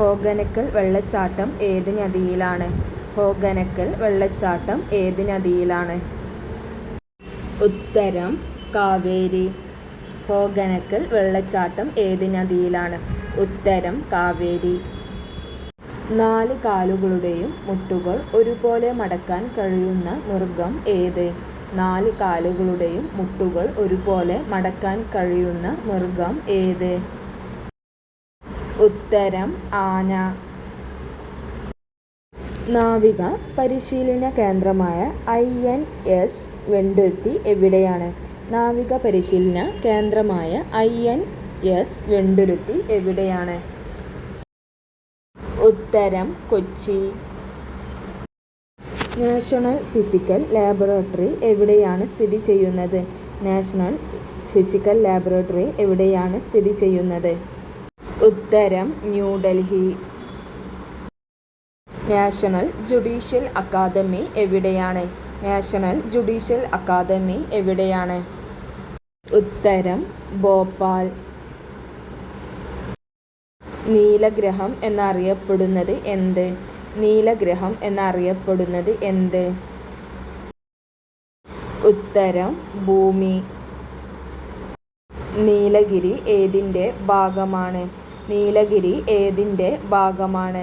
ഹോഗനക്കൽ വെള്ളച്ചാട്ടം ഏത് നദിയിലാണ്? ഹോഗനക്കൽ വെള്ളച്ചാട്ടം ഏത് നദിയിലാണ്? ഉത്തരം കാവേരി. ഹോഗനക്കൽ വെള്ളച്ചാട്ടം ഏത് നദിയിലാണ്? ഉത്തരം കാവേരി. 4 കാലുകളുടെയും മുട്ടുകൾ ഒരുപോലെ മടക്കാൻ കഴിയുന്ന മൃഗം ഏത്? 4 കാലുകളുടെയും മുട്ടുകൾ ഒരുപോലെ മടക്കാൻ കഴിയുന്ന മൃഗം ഏത്? ഉത്തരം ആന. നാവിക പരിശീലന കേന്ദ്രമായ INS വെണ്ടുരുത്തി എവിടെയാണ്? നാവിക പരിശീലന കേന്ദ്രമായ INS വെണ്ടുരുത്തി എവിടെയാണ്? ഉത്തരം കൊച്ചി. നാഷണൽ ഫിസിക്കൽ ലാബോറട്ടറി എവിടെയാണ് സ്ഥിതി ചെയ്യുന്നത്? നാഷണൽ ഫിസിക്കൽ ലാബോറട്ടറി എവിടെയാണ് സ്ഥിതി ചെയ്യുന്നത്? ഉത്തരം ന്യൂഡൽഹി. നാഷണൽ ജുഡീഷ്യൽ അക്കാദമി എവിടെയാണ്? നാഷണൽ ജുഡീഷ്യൽ അക്കാദമി എവിടെയാണ്? ഉത്തരം ഭോപ്പാൽ. നീലഗ്രഹം എന്നറിയപ്പെടുന്നത് എന്ത്? നീലഗ്രഹം എന്നറിയപ്പെടുന്നത് എന്ത്? ഉത്തരം ഭൂമി. നീലഗിരി ഏതിൻ്റെ ഭാഗമാണ്? നീലഗിരി ഏതിൻ്റെ ഭാഗമാണ്?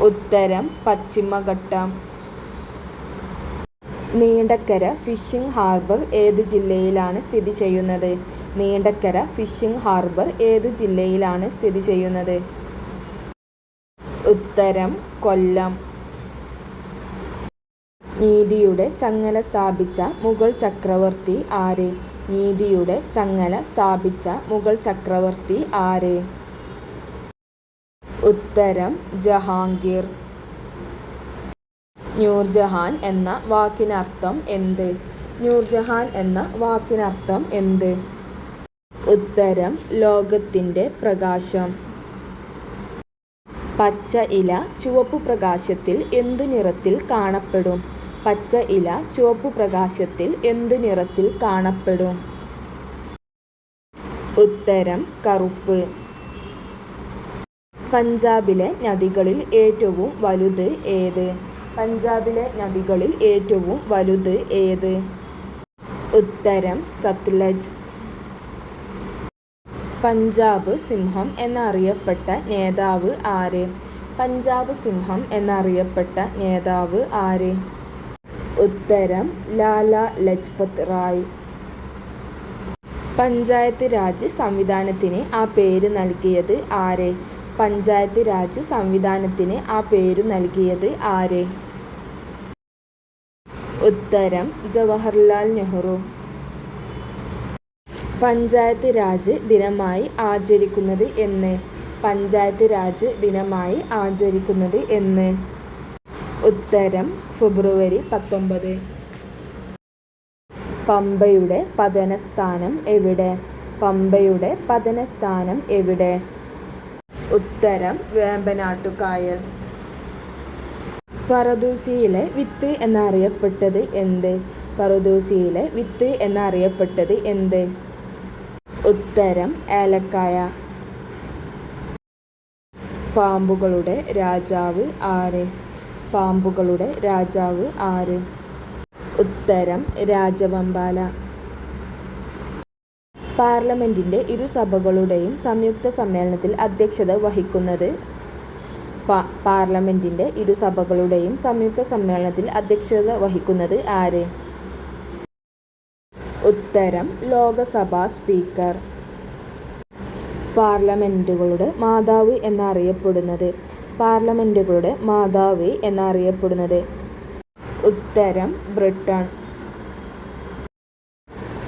ഉത്തരം പശ്ചിമഘട്ടം. നീണ്ടക്കര ഫിഷിംഗ് ഹാർബർ ഏതു ജില്ലയിലാണ് സ്ഥിതി ചെയ്യുന്നത്? നീണ്ടക്കര ഫിഷിംഗ് ഹാർബർ ഏതു ജില്ലയിലാണ് സ്ഥിതി ചെയ്യുന്നത്? ഉത്തരം കൊല്ലം. നീതിയുടെ ചങ്ങല സ്ഥാപിച്ച മുഗൾ ചക്രവർത്തി ആര്? നീതിയുടെ ചങ്ങല സ്ഥാപിച്ച മുഗൾ ചക്രവർത്തി ആര്? ഉത്തരം ജഹാംഗീർ. നൂർജഹാൻ എന്ന വാക്കിനർത്ഥം എന്ത്? നൂർജഹാൻ എന്ന വാക്കിനർത്ഥം എന്ത്? ഉത്തരം ലോകത്തിൻ്റെ പ്രകാശം. പച്ച ഇല ചുവപ്പു പ്രകാശത്തിൽ എന്തു നിറത്തിൽ കാണപ്പെടും? പച്ച ഇല ചുവപ്പു പ്രകാശത്തിൽ എന്തു നിറത്തിൽ കാണപ്പെടും? ഉത്തരം കറുപ്പ്. പഞ്ചാബിലെ നദികളിൽ ഏറ്റവും വലുത് ഏത്? പഞ്ചാബിലെ നദികളിൽ ഏറ്റവും വലുത് ഏത്? ഉത്തരം സത്ലജ്. പഞ്ചാബ് സിംഹം എന്നറിയപ്പെട്ട നേതാവ് ആര്? പഞ്ചാബ് സിംഹം എന്നറിയപ്പെട്ട നേതാവ് ആര്? ഉത്തരം ലാലാ ലജ്പത് റായ്. പഞ്ചായത്ത് രാജ് സംവിധാനത്തിന് ആ പേര് നൽകിയത് ആര്? പഞ്ചായത്ത് രാജ് സംവിധാനത്തിന് ആ പേരു നൽകിയത് ആര്? ഉത്തരം ജവഹർലാൽ നെഹ്റു. പഞ്ചായത്ത് രാജ് ദിനമായി ആചരിക്കുന്നത് എന്ന്? പഞ്ചായത്ത് രാജ് ദിനമായി ആചരിക്കുന്നത് എന്ന്? ഉത്തരം ഫെബ്രുവരി 19. പമ്പയുടെ പതനസ്ഥാനം എവിടെ? പമ്പയുടെ പതനസ്ഥാനം എവിടെ? ഉത്തരം വേമ്പനാട്ടുകായൽ. പറുദീസയിലെ വിത്ത് എന്നറിയപ്പെട്ടത് എന്ത്? പറുദീസയിലെ വിത്ത് എന്നറിയപ്പെട്ടത് എന്ത്? ഉത്തരം ഏലക്കായ. പാമ്പുകളുടെ രാജാവ് ആര്? പാമ്പുകളുടെ രാജാവ് ആര്? ഉത്തരം രാജവെമ്പാല. പാർലമെന്റിന്റെ ഇരുസഭകളുടെയും സംയുക്ത സമ്മേളനത്തിൽ അധ്യക്ഷത വഹിക്കുന്നത്? പാർലമെന്റിന്റെ ഇരുസഭകളുടെയും സംയുക്ത സമ്മേളനത്തിൽ അധ്യക്ഷത വഹിക്കുന്നത് ആര്? ഉത്തരം ലോകസഭാ സ്പീക്കർ. പാർലമെന്റുകളുടെ മാതാവ് എന്നറിയപ്പെടുന്നത്? പാർലമെന്റുകളുടെ മാതാവ് എന്നറിയപ്പെടുന്നത്? ഉത്തരം ബ്രിട്ടൻ.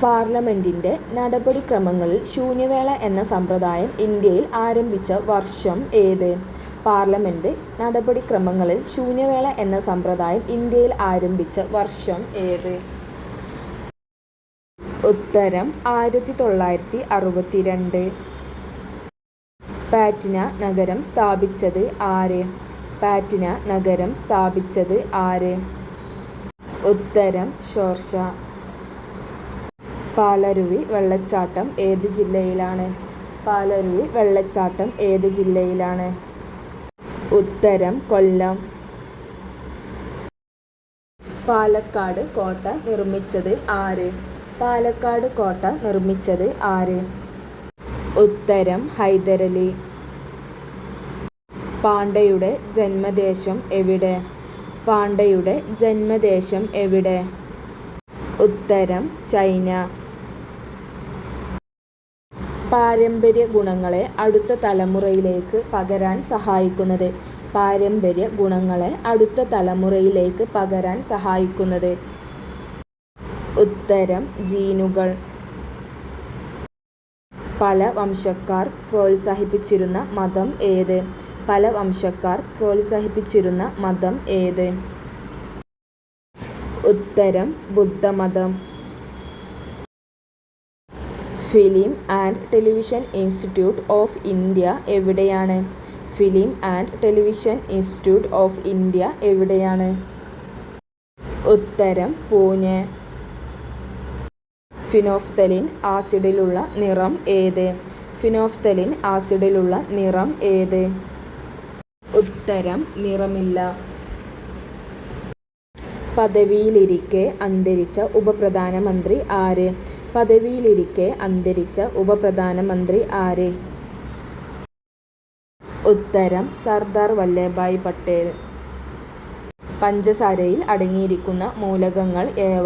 പാർലമെന്റിന്റെ നടപടിക്രമങ്ങളിൽ ശൂന്യവേള എന്ന സമ്പ്രദായം ഇന്ത്യയിൽ ആരംഭിച്ച വർഷം ഏത്? പാർലമെന്റ് നടപടിക്രമങ്ങളിൽ ശൂന്യവേള എന്ന സമ്പ്രദായം ഇന്ത്യയിൽ ആരംഭിച്ച വർഷം ഏത്? ഉത്തരം 1962. പാറ്റ്ന നഗരം സ്ഥാപിച്ചത് ആര്? പാറ്റ്ന നഗരം സ്ഥാപിച്ചത് ആര്? ഉത്തരം ഷോർഷാ. പാലരുവി വെള്ളച്ചാട്ടം ഏത് ജില്ലയിലാണ്? പാലരുവി വെള്ളച്ചാട്ടം ഏത് ജില്ലയിലാണ്? ഉത്തരം കൊല്ലം. പാലക്കാട് കോട്ട നിർമ്മിച്ചത് ആര്? പാലക്കാട് കോട്ട നിർമ്മിച്ചത് ആര്? ഉത്തരം ഹൈദരലി. പാണ്ഡ്യയുടെ ജന്മദേശം എവിടെ? പാണ്ഡ്യയുടെ ജന്മദേശം എവിടെ? ഉത്തരം ചൈന. പാരമ്പര്യ ഗുണങ്ങളെ അടുത്ത തലമുറയിലേക്ക് പകരാൻ സഹായിക്കുന്നത്? പാരമ്പര്യ ഗുണങ്ങളെ അടുത്ത തലമുറയിലേക്ക് പകരാൻ സഹായിക്കുന്നത്? ഉത്തരം ജീനുകൾ. പല വംശക്കാർ പ്രോത്സാഹിപ്പിച്ചിരുന്ന മതം ഏത്? പല വംശക്കാർ പ്രോത്സാഹിപ്പിച്ചിരുന്ന മതം ഏത്? ഉത്തരം ബുദ്ധമതം. Film and television institute of India എവിടെയാണ്? Film and television institute of India എവിടെയാണ്? ഉത്തരം പൂനെ. ഫിനോഫ്തലിൻ ആസിഡിലുള്ള നിറം ഏത്? ഫിനോഫ്തലിൻ ആസിഡിലുള്ള നിറം ഏത്? ഉത്തരം നിറമില്ല. പദവിയിലിരിക്കെ അന്തരിച്ച ഉപപ്രധാനമന്ത്രി ആര്? പദവിയിലിരിക്കെ അന്തരിച്ച ഉപപ്രധാനമന്ത്രി ആര്? ഉത്തരം സർദാർ വല്ലഭായ് പട്ടേൽ. പഞ്ചസാരയിൽ അടങ്ങിയിരിക്കുന്ന മൂലകങ്ങൾ ഏവ?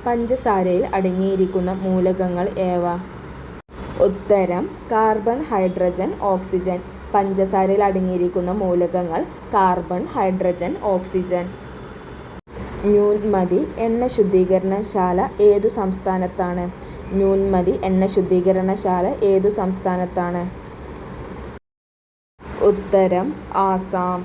പഞ്ചസാരയിൽ അടങ്ങിയിരിക്കുന്ന മൂലകങ്ങൾ ഏവ? ഉത്തരം കാർബൺ, ഹൈഡ്രജൻ, ഓക്സിജൻ. പഞ്ചസാരയിൽ അടങ്ങിയിരിക്കുന്ന മൂലകങ്ങൾ കാർബൺ, ഹൈഡ്രജൻ, ഓക്സിജൻ. ന്യൂൻമതി എണ്ണ ശുദ്ധീകരണശാല ഏതു സംസ്ഥാനത്താണ്? ന്യൂൻമതി എണ്ണ ശുദ്ധീകരണശാല ഏതു സംസ്ഥാനത്താണ്? ഉത്തരം ആസാം.